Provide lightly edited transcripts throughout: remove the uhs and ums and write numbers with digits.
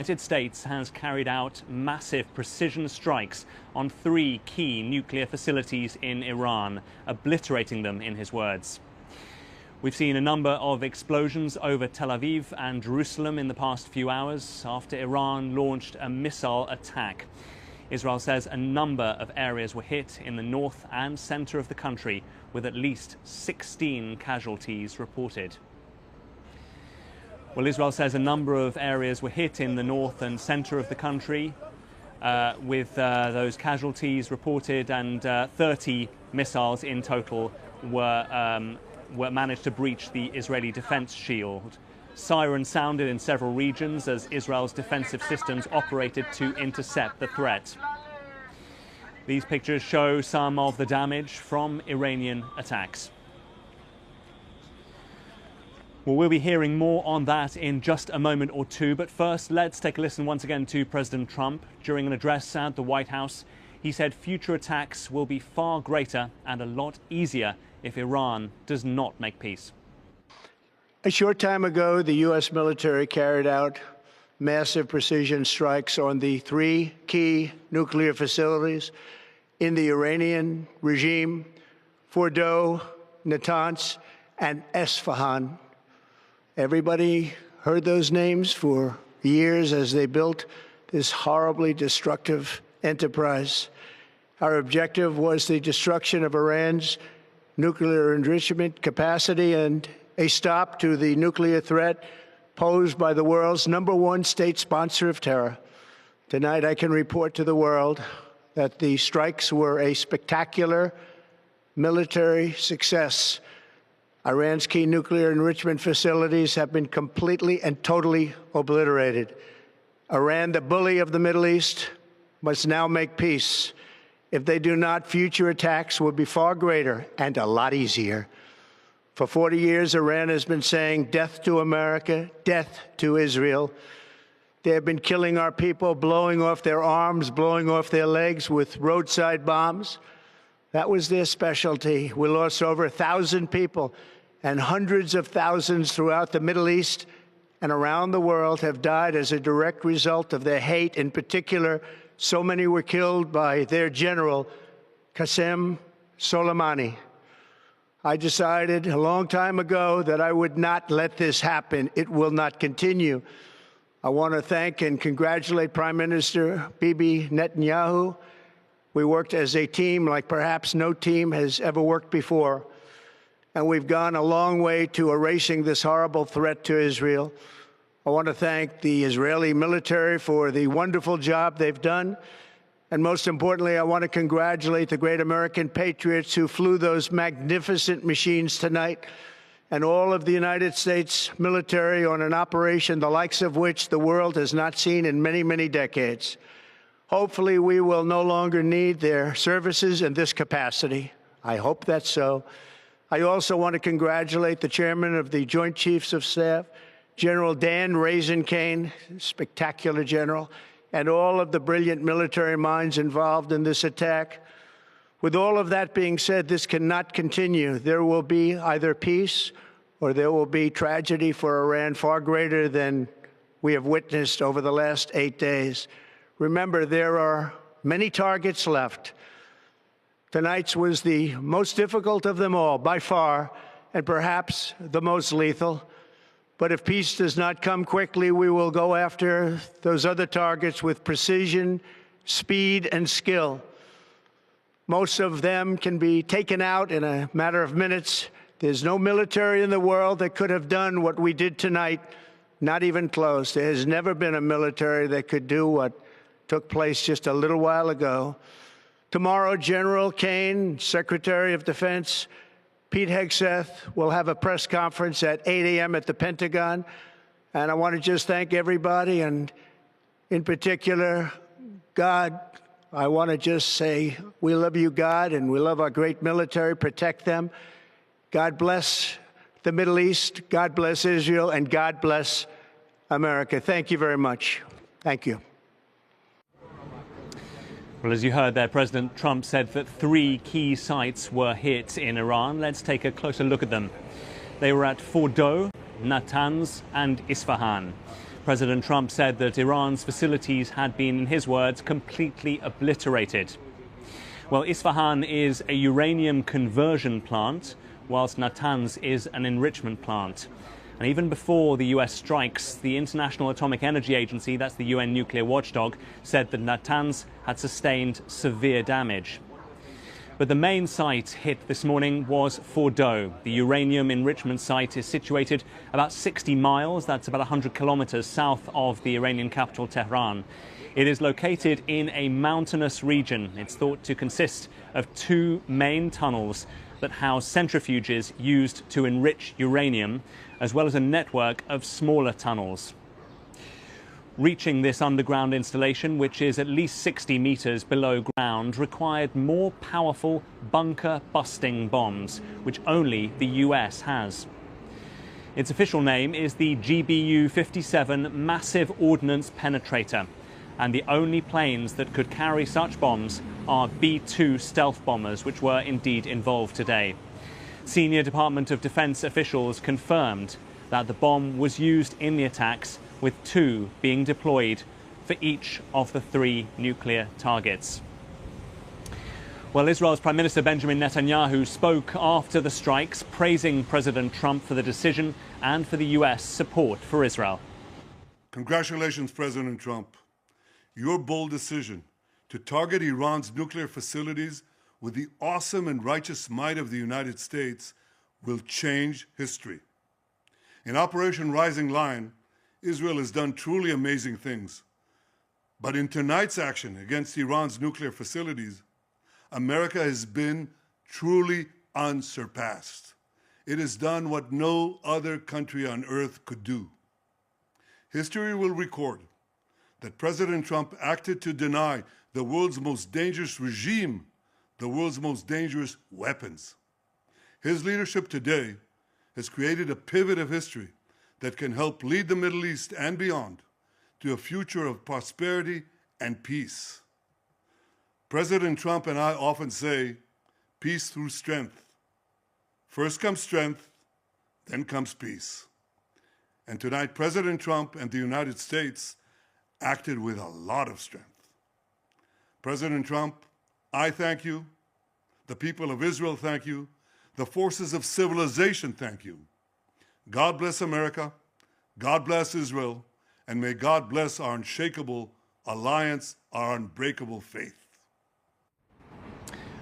The United States has carried out massive precision strikes on 3 key nuclear facilities in Iran, obliterating them, in his words. We've seen a number of explosions over Tel Aviv and Jerusalem in the past few hours after Iran launched a missile attack. Israel says a number of areas were hit in the north and center of the country, with at least 16 casualties reported. Well, Israel says a number of areas were hit in the north and center of the country, with those casualties reported, and 30 missiles in total were managed to breach the Israeli defense shield. Sirens sounded in several regions as Israel's defensive systems operated to intercept the threat. These pictures show some of the damage from Iranian attacks. Well, we'll be hearing more on that in just a moment or two, but first let's take a listen once again to President Trump. During an address at the White House, he said future attacks will be far greater and a lot easier if Iran does not make peace. A short time ago, the U.S. military carried out massive precision strikes on the 3 key nuclear facilities in the Iranian regime: Fordow, Natanz, and Esfahan. Everybody heard those names for years as they built this horribly destructive enterprise. Our objective was the destruction of Iran's nuclear enrichment capacity and a stop to the nuclear threat posed by the world's #1 state sponsor of terror. Tonight, I can report to the world that the strikes were a spectacular military success. Iran's key nuclear enrichment facilities have been completely and totally obliterated. Iran, the bully of the Middle East, must now make peace. If they do not, future attacks will be far greater and a lot easier. For 40 years, Iran has been saying death to America, death to Israel. They have been killing our people, blowing off their arms, blowing off their legs with roadside bombs. That was their specialty. We lost over 1,000 people, and hundreds of thousands throughout the Middle East and around the world have died as a direct result of their hate. In particular, so many were killed by their general, Qasem Soleimani. I decided a long time ago that I would not let this happen. It will not continue. I want to thank and congratulate Prime Minister Bibi Netanyahu. We worked as a team like perhaps no team has ever worked before. And we've gone a long way to erasing this horrible threat to Israel. I want to thank the Israeli military for the wonderful job they've done. And most importantly, I want to congratulate the great American patriots who flew those magnificent machines tonight, and all of the United States military on an operation the likes of which the world has not seen in many, many decades. Hopefully, we will no longer need their services in this capacity. I hope that's so. I also want to congratulate the chairman of the Joint Chiefs of Staff, General Dan Raisin-Kane, spectacular general, and all of the brilliant military minds involved in this attack. With all of that being said, this cannot continue. There will be either peace or there will be tragedy for Iran far greater than we have witnessed over the last 8 days. Remember, there are many targets left. Tonight's was the most difficult of them all, by far, and perhaps the most lethal. But if peace does not come quickly, we will go after those other targets with precision, speed, and skill. Most of them can be taken out in a matter of minutes. There's no military in the world that could have done what we did tonight, not even close. There has never been a military that could do what took place just a little while ago. Tomorrow, General Kane, Secretary of Defense, Pete Hegseth will have a press conference at 8 a.m. at the Pentagon. And I want to just thank everybody, and in particular, God. I want to just say we love you, God, and we love our great military. Protect them. God bless the Middle East. God bless Israel. And God bless America. Thank you very much. Thank you. Well, as you heard there, President Trump said that 3 key sites were hit in Iran. Let's take a closer look at them. They were at Fordow, Natanz, and Isfahan. President Trump said that Iran's facilities had been, in his words, completely obliterated. Well, Isfahan is a uranium conversion plant, whilst Natanz is an enrichment plant. And even before the US strikes, the International Atomic Energy Agency, that's the UN nuclear watchdog, said that Natanz had sustained severe damage. But the main site hit this morning was Fordow. The uranium enrichment site is situated about 60 miles, that's about 100 kilometers south of the Iranian capital, Tehran. It is located in a mountainous region. It's thought to consist of two main tunnels that house centrifuges used to enrich uranium, as well as a network of smaller tunnels. Reaching this underground installation, which is at least 60 meters below ground, required more powerful bunker-busting bombs, which only the US has. Its official name is the GBU-57 Massive Ordnance Penetrator, and the only planes that could carry such bombs are B-2 stealth bombers, which were indeed involved today. Senior Department of Defense officials confirmed that the bomb was used in the attacks, with two being deployed for each of the three nuclear targets. Well, Israel's Prime Minister Benjamin Netanyahu spoke after the strikes, praising President Trump for the decision and for the US support for Israel. Congratulations, President Trump. Your bold decision to target Iran's nuclear facilities with the awesome and righteous might of the United States will change history. In Operation Rising Lion, Israel has done truly amazing things. But in tonight's action against Iran's nuclear facilities, America has been truly unsurpassed. It has done what no other country on earth could do. History will record that President Trump acted to deny the world's most dangerous regime the world's most dangerous weapons. His leadership today has created a pivot of history that can help lead the Middle East and beyond to a future of prosperity and peace. President Trump and I often say, peace through strength. First comes strength, then comes peace. And tonight, President Trump and the United States acted with a lot of strength. President Trump, I thank you. The people of Israel thank you. The forces of civilization thank you. God bless America. God bless Israel. And may God bless our unshakable alliance, our unbreakable faith.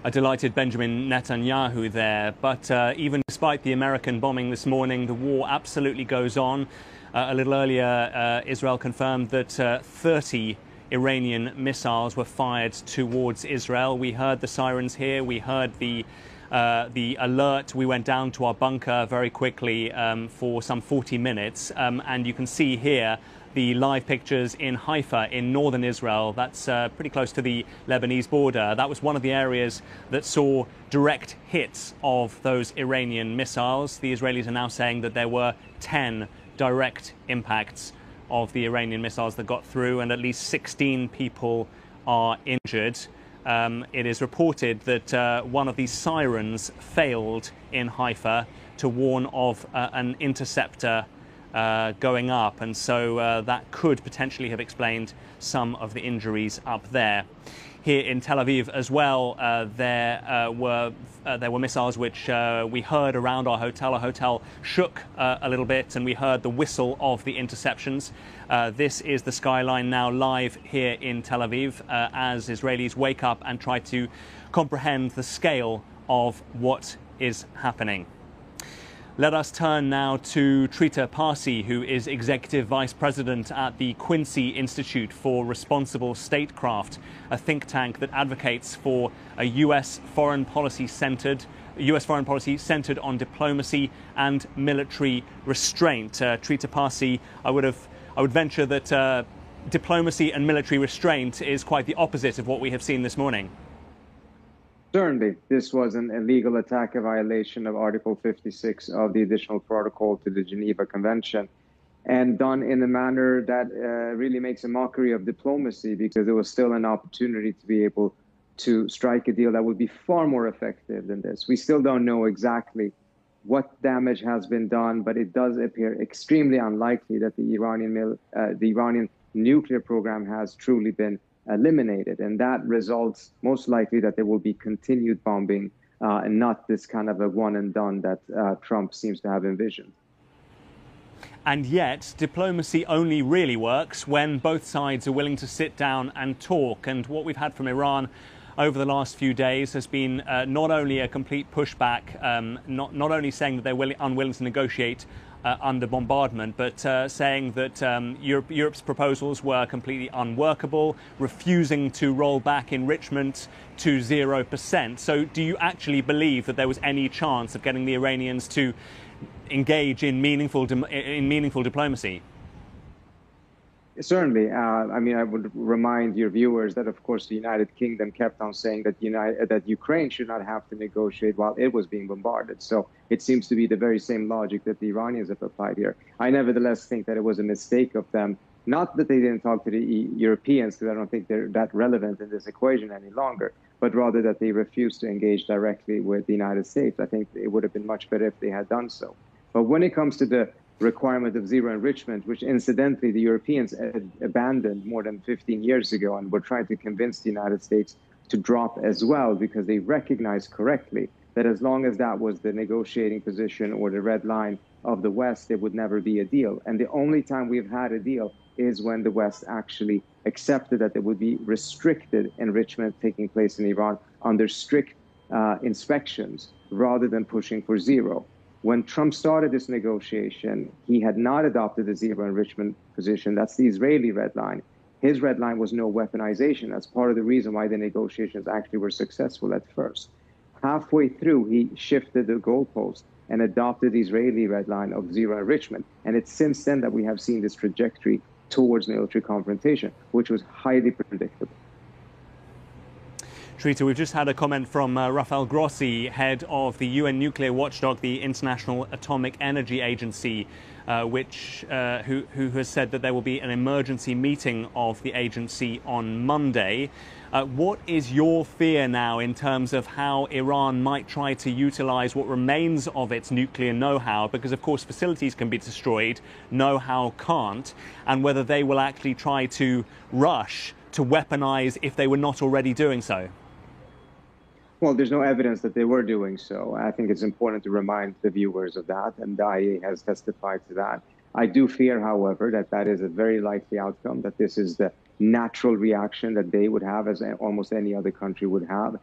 A delighted Benjamin Netanyahu there. But even despite the American bombing this morning, the war absolutely goes on. A little earlier, Israel confirmed that 30 Iranian missiles were fired towards Israel. We heard the sirens here. We heard the alert. We went down to our bunker very quickly for some 40 minutes. And you can see here the live pictures in Haifa in northern Israel. That's pretty close to the Lebanese border. That was one of the areas that saw direct hits of those Iranian missiles. The Israelis are now saying that there were 10 direct impacts of the Iranian missiles that got through, and at least 16 people are injured. It is reported that one of these sirens failed in Haifa to warn of an interceptor going up, and so that could potentially have explained some of the injuries up there. Here in Tel Aviv as well, there were missiles which we heard around our hotel. Our hotel shook a little bit, and we heard the whistle of the interceptions. This is the skyline now live here in Tel Aviv as Israelis wake up and try to comprehend the scale of what is happening. Let us turn now to Trita Parsi, who is Executive Vice President at the Quincy Institute for Responsible Statecraft, a think tank that advocates for a US foreign policy centered on diplomacy and military restraint. Trita Parsi, I would venture that diplomacy and military restraint is quite the opposite of what we have seen this morning. Certainly, this was an illegal attack, a violation of Article 56 of the Additional Protocol to the Geneva Convention, and done in a manner that really makes a mockery of diplomacy, because there was still an opportunity to be able to strike a deal that would be far more effective than this. We still don't know exactly what damage has been done, but it does appear extremely unlikely that the Iranian nuclear program has truly been eliminated. And that results most likely that there will be continued bombing and not this kind of a one and done that Trump seems to have envisioned. And yet, diplomacy only really works when both sides are willing to sit down and talk. And what we've had from Iran over the last few days has been not only a complete pushback, not only saying that they're unwilling to negotiate under bombardment, but saying that Europe's proposals were completely unworkable, refusing to roll back enrichment to 0%. So do you actually believe that there was any chance of getting the Iranians to engage in meaningful diplomacy? Certainly. I mean, I would remind your viewers that, of course, the United Kingdom kept on saying that that Ukraine should not have to negotiate while it was being bombarded. So it seems to be the very same logic that the Iranians have applied here. I nevertheless think that it was a mistake of them, not that they didn't talk to the Europeans, because I don't think they're that relevant in this equation any longer, but rather that they refused to engage directly with the United States. I think it would have been much better if they had done so. But when it comes to the requirement of zero enrichment, which incidentally the Europeans abandoned more than 15 years ago and were trying to convince the United States to drop as well, because they recognized correctly that as long as that was the negotiating position or the red line of the West, there would never be a deal. And the only time we've had a deal is when the West actually accepted that there would be restricted enrichment taking place in Iran under strict inspections rather than pushing for zero. When Trump started this negotiation, he had not adopted the zero enrichment position. That's the Israeli red line. His red line was no weaponization. That's part of the reason why the negotiations actually were successful at first. Halfway through, he shifted the goalpost and adopted the Israeli red line of zero enrichment. And it's since then that we have seen this trajectory towards military confrontation, which was highly predictable. Shrita, we've just had a comment from Rafael Grossi, head of the UN nuclear watchdog, the International Atomic Energy Agency, who has said that there will be an emergency meeting of the agency on Monday. What is your fear now in terms of how Iran might try to utilize what remains of its nuclear know-how? Because, of course, facilities can be destroyed, know-how can't, and whether they will actually try to rush to weaponize if they were not already doing so? Well, there's no evidence that they were doing so. I think it's important to remind the viewers of that, and the IAEA has testified to that. I do fear, however, that that is a very likely outcome, that this is the natural reaction that they would have, as almost any other country would have,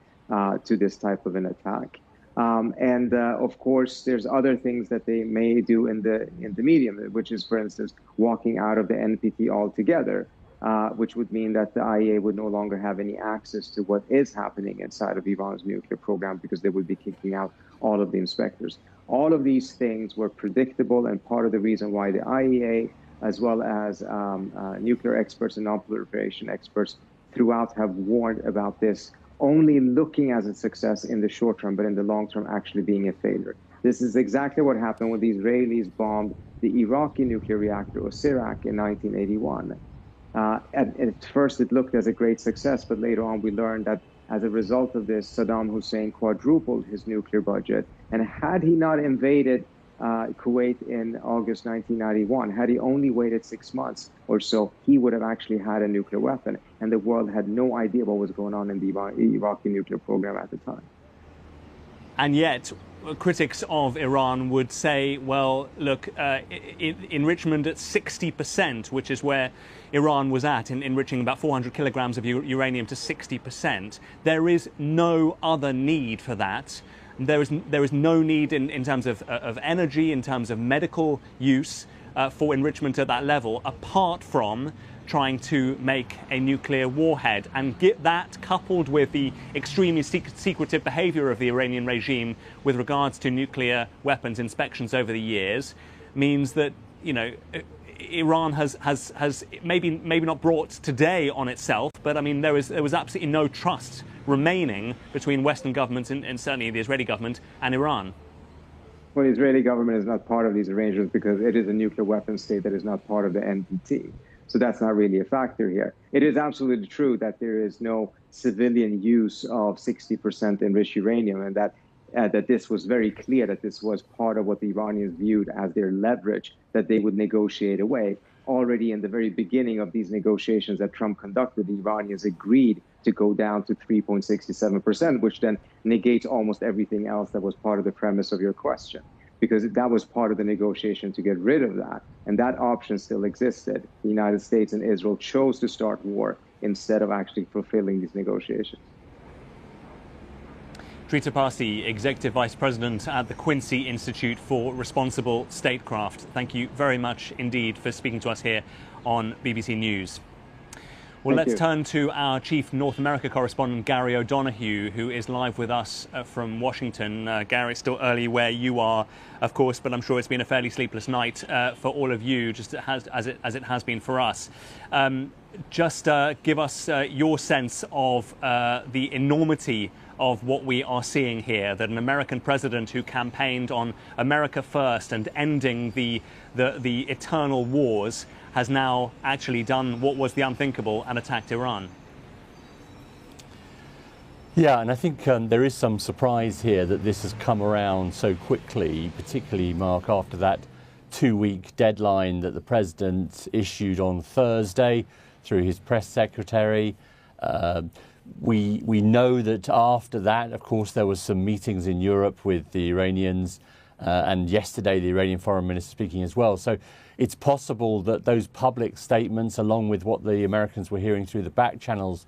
to this type of an attack. Of course, there's other things that they may do in the medium, which is, for instance, walking out of the NPT altogether. Which would mean that the IAEA would no longer have any access to what is happening inside of Iran's nuclear program, because they would be kicking out all of the inspectors. All of these things were predictable, and part of the reason why the IAEA, as well as nuclear experts and non-proliferation experts throughout, have warned about this only looking as a success in the short term, but in the long term actually being a failure. This is exactly what happened when the Israelis bombed the Iraqi nuclear reactor, Osirak, in 1981. At first, it looked as a great success, but later on, we learned that as a result of this, Saddam Hussein quadrupled his nuclear budget. And had he not invaded Kuwait in August 1991, had he only waited 6 months or so, he would have actually had a nuclear weapon. And the world had no idea what was going on in the Iraqi nuclear program at the time. And yet, critics of Iran would say, well, look, enrichment at 60%, which is where Iran was at, in enriching about 400 kilograms of uranium to 60%. There is no other need for that. There is no need in terms of energy, in terms of medical use for enrichment at that level, apart from trying to make a nuclear warhead. And get that coupled with the extremely secretive behavior of the Iranian regime with regards to nuclear weapons inspections over the years means that, you know, Iran has maybe not brought today on itself, but I mean there was absolutely no trust remaining between Western governments and certainly the Israeli government and Iran. Well, the Israeli government is not part of these arrangements because it is a nuclear weapons state that is not part of the NPT. So that's not really a factor here. It is absolutely true that there is no civilian use of 60% enriched uranium, and that that this was very clear that this was part of what the Iranians viewed as their leverage that they would negotiate away. Already in the very beginning of these negotiations that Trump conducted, the Iranians agreed to go down to 3.67%, which then negates almost everything else that was part of the premise of your question, because that was part of the negotiation to get rid of that. And that option still existed. The United States and Israel chose to start war instead of actually fulfilling these negotiations. Trita Parsi, Executive Vice President at the Quincy Institute for Responsible Statecraft. Thank you very much indeed for speaking to us here on BBC News. Well, let's turn to our Chief North America correspondent, Gary O'Donoghue, who is live with us from Washington. Gary, it's still early where you are, of course, but I'm sure it's been a fairly sleepless night for all of you, just as it has been for us. Just give us your sense of the enormity of what we are seeing here, that an American president who campaigned on America first and ending the eternal wars has now actually done what was the unthinkable and attacked Iran. Yeah, and I think there is some surprise here that this has come around so quickly, particularly, Mark, after that 2-week deadline that the president issued on Thursday through his press secretary. We know that after that, of course, there was some meetings in Europe with the Iranians, and yesterday the Iranian foreign minister speaking as well. So it's possible that those public statements, along with what the Americans were hearing through the back channels,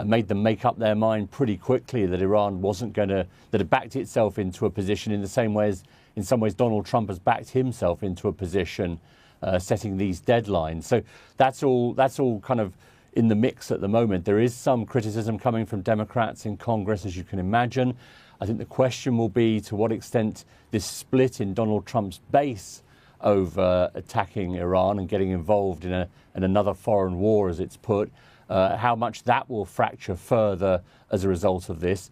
made them make up their mind pretty quickly that Iran wasn't going to, that it backed itself into a position in the same way as, in some ways, Donald Trump has backed himself into a position, setting these deadlines. So that's all kind of in the mix at the moment. There is some criticism coming from Democrats in Congress, as you can imagine. I think the question will be to what extent this split in Donald Trump's base over attacking Iran and getting involved in another foreign war, as it's put, how much that will fracture further as a result of this.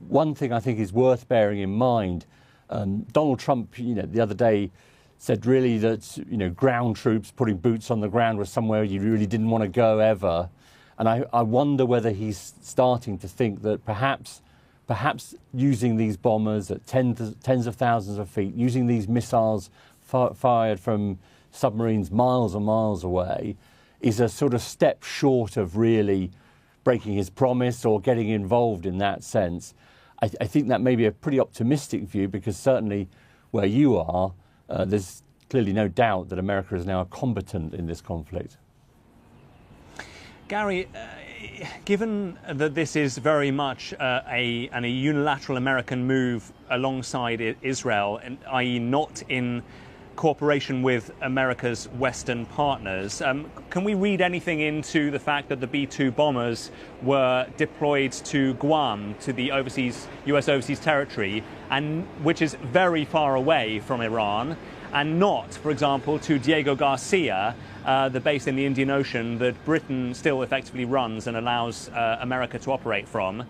One thing I think is worth bearing in mind, Donald Trump, the other day said really that, ground troops, putting boots on the ground was somewhere you really didn't want to go ever. And I wonder whether he's starting to think that perhaps using these bombers at tens of thousands of feet, using these missiles fired from submarines miles and miles away, is a sort of step short of really breaking his promise or getting involved in that sense. I think that may be a pretty optimistic view, because certainly where you are, there's clearly no doubt that America is now a combatant in this conflict. Gary, given that this is very much a unilateral American move alongside Israel, i.e. not in cooperation with America's Western partners, can we read anything into the fact that the B-2 bombers were deployed to Guam, to the US overseas territory, and which is very far away from Iran, and not, for example, to Diego Garcia, the base in the Indian Ocean that Britain still effectively runs and allows America to operate from?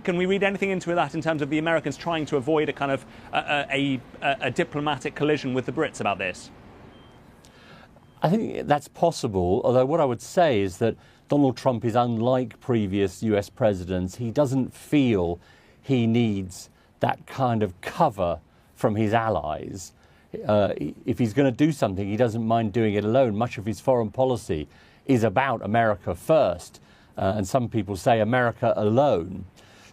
Can we read anything into that in terms of the Americans trying to avoid a kind of a diplomatic collision with the Brits about this? I think that's possible, although what I would say is that Donald Trump is unlike previous US presidents. He doesn't feel he needs that kind of cover from his allies. If he's going to do something, he doesn't mind doing it alone. Much of his foreign policy is about America first, and some people say America alone.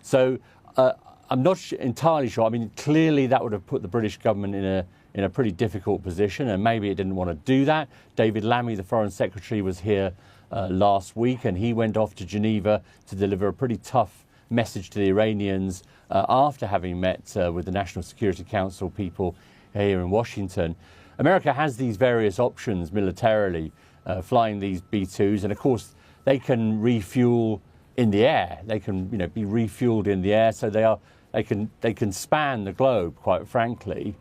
So I'm not entirely sure. I mean, clearly that would have put the British government in a pretty difficult position, and maybe it didn't want to do that. David Lammy, the Foreign Secretary, was here last week, and he went off to Geneva to deliver a pretty tough message to the Iranians after having met with the National Security Council people here in Washington. America has these various options militarily, flying these B-2s, and of course they can refuel in the air. They can, be refueled in the air, so they can span the globe, quite frankly,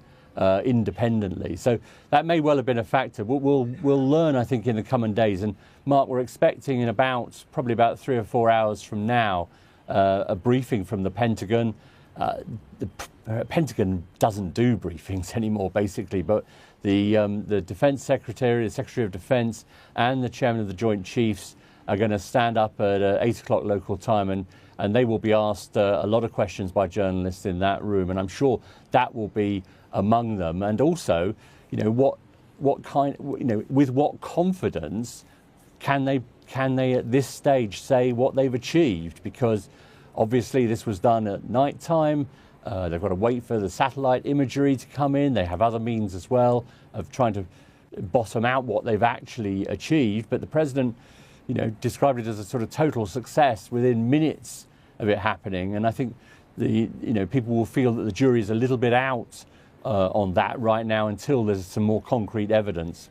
independently. So that may well have been a factor. We'll learn, I think, in the coming days. And Mark, we're expecting in probably about 3 or 4 hours from now, a briefing from the Pentagon. The Pentagon doesn't do briefings anymore, basically, but the Defense Secretary, the Secretary of Defense, and the Chairman of the Joint Chiefs are going to stand up at 8 o'clock local time, and they will be asked a lot of questions by journalists in that room, and I'm sure that will be among them. And also, what kind, with what confidence can they at this stage say what they've achieved? Because obviously this was done at night time. They've got to wait for the satellite imagery to come in. They have other means as well of trying to bottom out what they've actually achieved. But the president, described it as a sort of total success within minutes of it happening. And I think people will feel that the jury is a little bit out on that right now until there's some more concrete evidence.